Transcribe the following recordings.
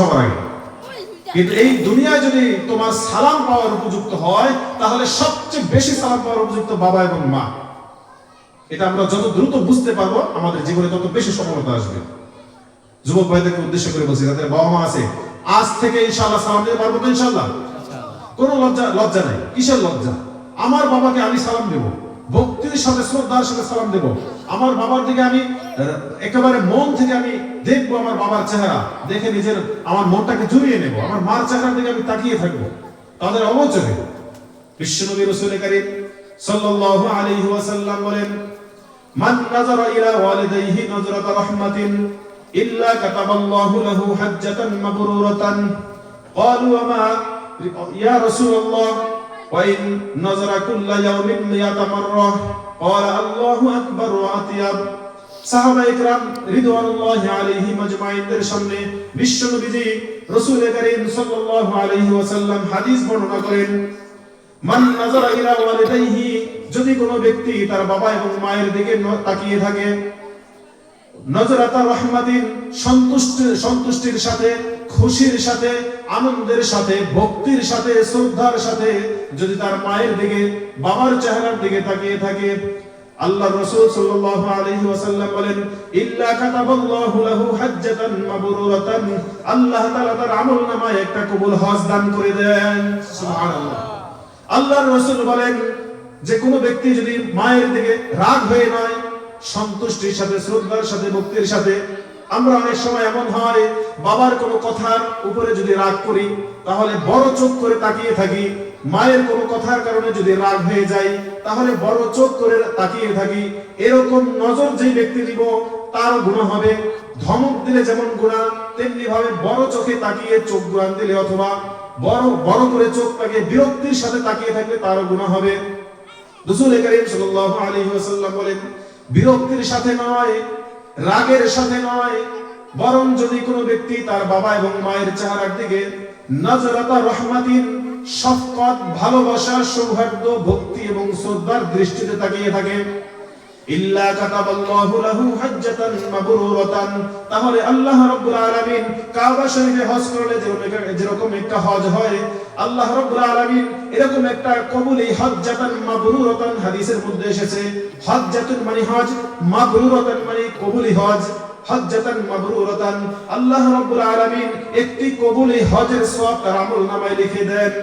সবার আগে। কিন্তু এই দুনিয়ায় যদি তোমার সালাম পাওয়ার উপযুক্ত হয়, তাহলে সবচেয়ে বেশি সালাম পাওয়ার উপযুক্ত বাবা এবং মা। এটা আমরা যত দ্রুত বুঝতে পারবো, আমাদের জীবনে তত বেশি সফলতা আসবে। যুবক ভাইদেরকে উদ্দেশ্য করে বলছি, যাদের বাবা মা আছে, আজ থেকে ইনশাআল্লাহ সালাম দিতে পারবো তো? ইনশাআল্লাহ। কোনো লজ্জা নাই। কিসের লজ্জা? আমার বাবাকে আমি সালাম দেব, ভক্তির সাথে শ্রদ্ধার সাথে সালাম দেব। আমার বাবার দিকে আমি একেবারে মন থেকে আমি দেখবো, আমার বাবার চেহারা দেখে নিজের আমার মনটাকে জুড়িয়ে নেব। আমার মার চেহারার দিকে আমি তাকিয়ে থাকবো, তাদের অবচরে। বিশ্বনবী রাসূল কারীম সাল্লাল্লাহু আলাইহি ওয়াসাল্লাম বলেন, মান নাযারা ইলা ওয়ালিদাইহি নাযরাতা রাহমাতিন ইল্লা কাতাবাল্লাহু লাহু হাজ্জাতান মাবরুরাতান। ক্বালু ওয়া মা ইয়া রাসূলুল্লাহ ওয়া ইন নাযারা কুল্লা ইয়াউমিন মিয়াতা মাররা? ক্বালা আল্লাহু আকবার ওয়া আতিয়াব। সাহাবায়ে কেরাম রিদওয়ানুল্লাহি আলাইহিম আজমাইনদের সামনে বিশ্বনবীজি রাসূল কারীম সাল্লাল্লাহু আলাইহি ওয়াসাল্লাম হাদিস বর্ণনা করেন, মান নাযারা ইলা ওয়ালিদাইহি, যদি কোনো ব্যক্তি তার বাবা এবং মায়ের দিকে তাকিয়ে থাকে, নজরাতা রহমাতিন, সন্তুষ্টির সাথে, খুশির সাথে, আনন্দের সাথে, ভক্তির সাথে, শ্রদ্ধার সাথে যদি তার মায়ের দিকে, বাবার চেহারার দিকে তাকিয়ে থাকে, আল্লাহর রাসূল সাল্লাল্লাহু আলাইহি ওয়াসাল্লাম বলেন, ইল্লা কাতাবাল্লাহু লাহু হাজ্জাতান মাবরুরাতান, আল্লাহ তাআলা তার আমলনামায় একটা কবুল হজ দান করে দেন। সুবহানাল্লাহ। আল্লাহর রাসূল বলেন যে কোনো ব্যক্তি যদি মায়ের দিকে রাগ হয়ে নয়, সন্তুষ্টির সাথে, শ্রদ্ধার সাথে, ভক্তির সাথে। আমরা অনেক সময় এমন হয়, বাবার কোনো কথার উপরে যদি রাগ করি, তাহলে বড় চোখ করে তাকিয়ে থাকি। মায়ের কোনো কথার কারণে যদি রাগ হয়ে যায়, তাহলে বড় চোখ করে তাকিয়ে থাকি। এরকম নজর যেই ব্যক্তি দিব, তার গুনাহ হবে। ধমক দিলে যেমন গুনাহ, তেমনি ভাবে বড় চোখে তাকিয়ে চোখ ঘুরান দিলে, অথবা বড় করে চোখ তাকিয়ে বিরক্তির সাথে তাকিয়ে থাকলে তারও গুনাহ হবে। রাসূল কারীম সাল্লাল্লাহু আলাইহি ওয়াসাল্লাম বলেন, বিরক্তির সাথে নয়, রাগের সাথে নয়, বরং যদি কোনো ব্যক্তি তার বাবা এবং মায়ের চেহারার দিকে নজরাতা রহমাতিন, শফকত, ভালোবাসা, সৌহার্দ্য, ভক্তি এবং শ্রদ্ধার দৃষ্টিতে তাকিয়ে থাকে, ইল্লা কাতাবাল্লাহু লাহু হাজ্জাতান মাবরুরাতান, তাহলে আল্লাহ রাব্বুল আলামিন কাবা শরীফে হজ করলে যেরকম একটা হজ হয়, আল্লাহ রাব্বুল আলামিন এরকম একটা কবুলি হাজ্জাতান মাবরুরাতান, হাদিসের মধ্যে এসেছে, হাজ্জাতুন মানে হজ, মাবরুরাতান মানে কবুলি হজ। হাজ্জাতান মাবরুরাতান, আল্লাহ রাব্বুল আলামিন একটি কবুলি হজের সওয়াব তার আমলনামায় লিখে দেন।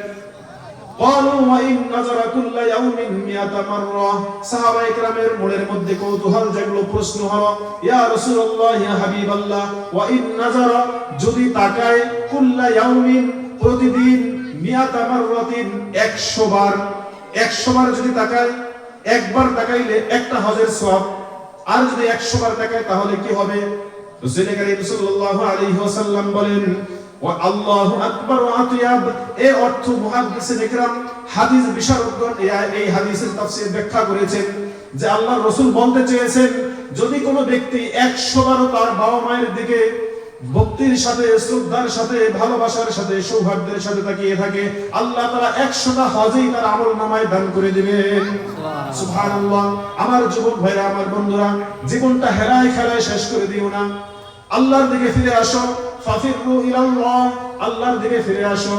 ক্বালু ওয়া ইন নাযারা কুল্লা ইয়াউমিন মিয়াতা মাররা, সাহাবায়ে কেরামের মনের মধ্যে কৌতূহল জাগলো, প্রশ্ন হলো, ইয়া রাসূলুল্লাহ, ইয়া হাবিবাল্লাহ, ওয়া ইন নাযারা, যদি তাকায়, কুল্লা ইয়াউমিন, প্রতিদিন, মিয়াতা মাররাতিন, 100 বার, 100 বার যদি তাকায়, একবার তাকাইলে একটা হজের সওয়াব, আর যদি 100 বার তাকায় তাহলে কি হবে? রাসূল কারীম সাল্লাল্লাহু আলাইহি ওয়াসাল্লাম বলেন, ওয়া আল্লাহু আকবার ওয়া আতিয়াব। এর অর্থ মুহাদ্দিসিন ইকরাম, হাদিস বিশারদগণ এই হাদিসের তাফসীর ব্যাখ্যা করেছেন যে আল্লাহর রাসূল বলতে চেয়েছেন, যদি কোনো ব্যক্তি 100 বারও তার বাবা মায়ের দিকে ভক্তির সাথে, শ্রদ্ধার সাথে, ভালোবাসার সাথে, সৌহার্দ্যের সাথে তাকিয়ে থাকে, আল্লাহ তাআলা 100টা হজই তার আমলনামায় দান করে দিবেন। সুবহানাল্লাহ। আমার যুবক ভাইরা, আমার বন্ধুরা, জীবনটা হেলায় খেলায় শেষ করে দিও না। আল্লাহর দিকে ফিরে আসো, ফাফিরু ইলাল্লাহ, আল্লাহর দিকে ফিরে আসো।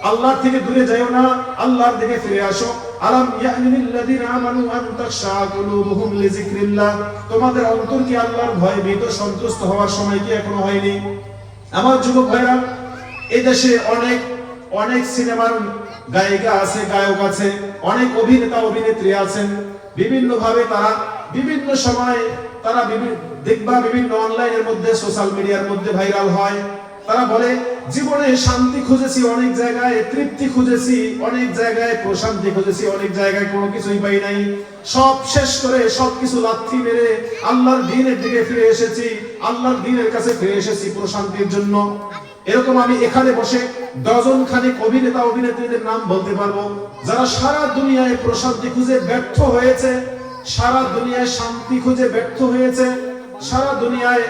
আল্লাহর থেকে দূরে যাও না, আল্লাহর দিকে ফিরে আসো। আলাম ইয়ানিল লাযিনা আমানু আন তাখশা কুলুবুহুম লিযিকরিল্লাহ, তোমাদের অন্তর কি আল্লাহর ভয়ে ভীত সন্তুষ্ট হওয়ার সময় কি এখনো হয়নি? আমার যুবক ভাইরা, এই দেশে অনেক সিনেমার গায়িকা আছে, গায়ক আছে, অনেক অভিনেতা অভিনেত্রী আছেন। বিভিন্ন ভাবে তারা বিভিন্ন সময় তারা দেখবা বিভিন্ন অনলাইনের মধ্যে, সোশ্যাল মিডিয়ার মধ্যে ভাইরাল হয়। তারা বলে, জীবনে শান্তি খুঁজেছি অনেক জায়গায়, তৃপ্তি খুঁজেছি অনেক জায়গায়, প্রশান্তি খুঁজেছি অনেক জায়গায়, কোনো কিছুই পাই নাই। সব শেষ করে, সবকিছু লাথি মেরে আল্লাহর দ্বীনের দিকে ফিরে এসেছি, আল্লাহর দ্বীনের কাছে ফিরে এসেছি প্রশান্তির জন্য। এরকম আমি এখানে বসে ডজন খানেক অভিনেতা অভিনেত্রীদের নাম বলতে পারবো, যারা সারা দুনিয়ায় প্রশান্তি খুঁজে ব্যর্থ হয়েছে, সারা দুনিয়ায় শান্তি খুঁজে ব্যর্থ হয়েছে, সারা দুনিয়ায়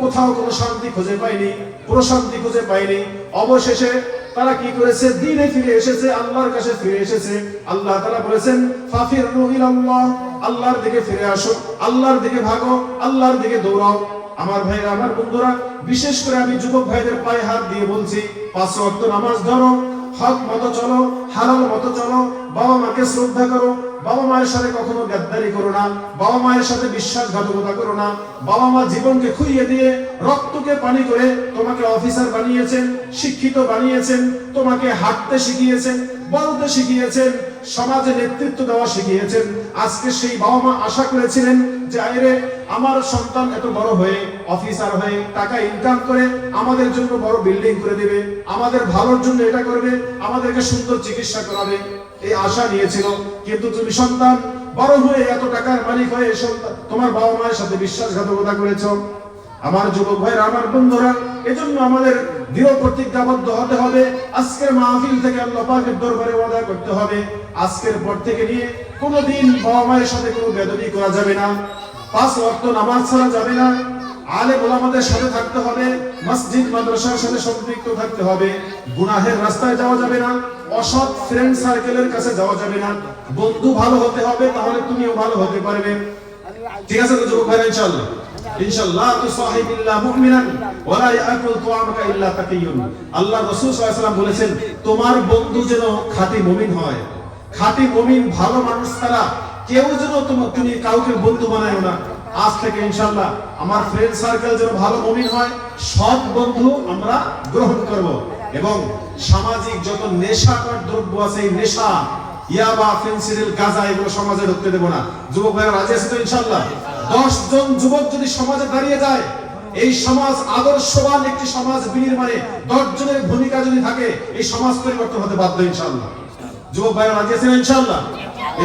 কোথাও কোনো শান্তি খুঁজে পায়নি, প্রশান্তি খুঁজে পায়নি। অবশেষে তারা কি করেছে? দ্বীনে ফিরে এসেছে, আল্লাহর কাছে ফিরে এসেছে। আল্লাহ তাআলা বলেছেন, ফাফিরু ইলাল্লাহ, আল্লাহর দিকে ফিরে আসো, আল্লাহর দিকে ভাগো, আল্লাহর দিকে দৌড়াও। আমার ভাইরা, আমার বন্ধুরা, বিশেষ করে আমি যুবক ভাইদের পায়ে হাত দিয়ে বলছি, 5 ওয়াক্ত নামাজ ধরো, হক মতো চলো, হালাল মতো চলো, বাবা মাকে শ্রদ্ধা করো, বাবা মায়ের সাথে কখনো গাদ্দারি করো না, বাবা মায়ের সাথে বিশ্বাসঘাতকতা করো না। বাবা মা জীবনকে খুইয়ে দিয়ে রক্তকে পানি করে তোমাকে অফিসার বানিয়েছেন, শিক্ষিত বানিয়েছেন, তোমাকে হাঁটতে শিখিয়েছেন, বলতে শিখিয়েছেন, সমাজে নেতৃত্ব দেওয়া শিখিয়েছেন। আজকে সেই বাবা মা আশা করেছিলেন যে আরে আমার সন্তান এত বড় হয়ে অফিসার হয়ে টাকা ইনকাম করে আমাদের জন্য বড় বিল্ডিং করে দেবে, আমাদের ভালোর জন্য এটা করবে, আমাদেরকে সুন্দর চিকিৎসা করাবে, এই আশা নিয়েছিল। কিন্তু তুমি সন্তান বড় হয়ে এত টাকার মালিক হয়ে তোমার বাবা মায়ের সাথে বিশ্বাসঘাতকতা করেছো। আমার যুবক ভাইরা, আমার বন্ধুরা, এজন্য আমাদের দৃঢ় প্রতিজ্ঞাবদ্ধ হতে হবে। আজকের মাহফিল থেকে আল্লাহ পাকের দরবারে ওয়াদা করতে হবে, আজকের পর থেকে নিয়ে কোনোদিন বাবা মায়ের সাথে কোনো বেয়াদবি করা যাবে না, 5 ওয়াক্ত নামাজ ছাড়া যাবে না, আলেম ওলামাদের সাথে থাকতে হবে, মসজিদ মাদ্রাসার সাথে সম্পৃক্ত থাকতে হবে, গুনাহের রাস্তায় যাওয়া যাবে না, অসৎ ফ্রেন্ড সার্কেলের কাছে যাওয়া যাবে না। বন্ধু ভালো হতে হবে, তাহলে তুমিও ভালো হতে পারবে। ঠিক আছে তো যুবক ভাইরা? ইনশাআল্লাহ ইনশাআল্লাহ তুসাহিবিল্লাহ মুমিনান ওয়ালা ইয়াকুল তুআমাকা ইল্লা তাকিয়ুন। আল্লাহ রাসূল সাল্লাল্লাহু আলাইহি ওয়াসাল্লাম বলেছেন, তোমার বন্ধু যেন খাঁটি মুমিন হয়। খাঁটি মুমিন, ভালো মানুষ ছাড়া কেউ যেন তুমি কাউকে বন্ধু বানায়ো না। আজ থেকে ইনশাআল্লাহ আমার ফ্রেন্ড সার্কেল যেন ভালো মুমিন হয়, সৎ বন্ধু আমরা গ্রহণ করব। এবং সামাজিক যত নেশাকর দ্রব্য আছে, এই নেশা, ইয়াবা, ফেন্সিডিল, গাঁজা, এগুলো সমাজে ঢুকতে দেব না। যুবক ভাইরা রাজি আছে তো ইনশাআল্লাহ? 10 জন যুবক যদি সমাজে দাঁড়িয়ে যায়, এই সমাজ আদর্শবান একটি সমাজ বিনির্মাণে 10 জনের ভূমিকা যদি থাকে, এই সমাজ পরিবর্তন হতে বাধ্য ইনশাআল্লাহ। যুবক ভাইরা রাজি আছেন ইনশাআল্লাহ?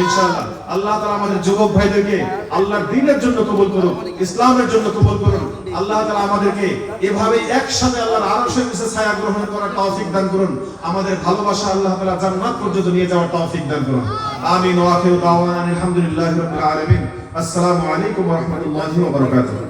ইনশাআল্লাহ। আল্লাহ তাআলা আমাদের যুবক ভাইদেরকে আল্লাহর দ্বীনের জন্য কবুল করুন, ইসলামের জন্য কবুল করুন। আল্লাহ তাআলা আমাদেরকে এভাবে একসাথে আল্লাহর আরশের নিচে ছায়া গ্রহণ করার তৌফিক দান করুন। আমাদের ভালোবাসা আল্লাহ তাআলা জান্নাত পর্যন্ত নিয়ে যাওয়ার তৌফিক দান করুন। আমিন ওয়া আখিরু দাওয়ানা আলহামদুলিল্লাহি রাব্বিল আলামিন। আসসালামু আলাইকুম ওয়া রাহমাতুল্লাহি ওয়া বারাকাতুহু।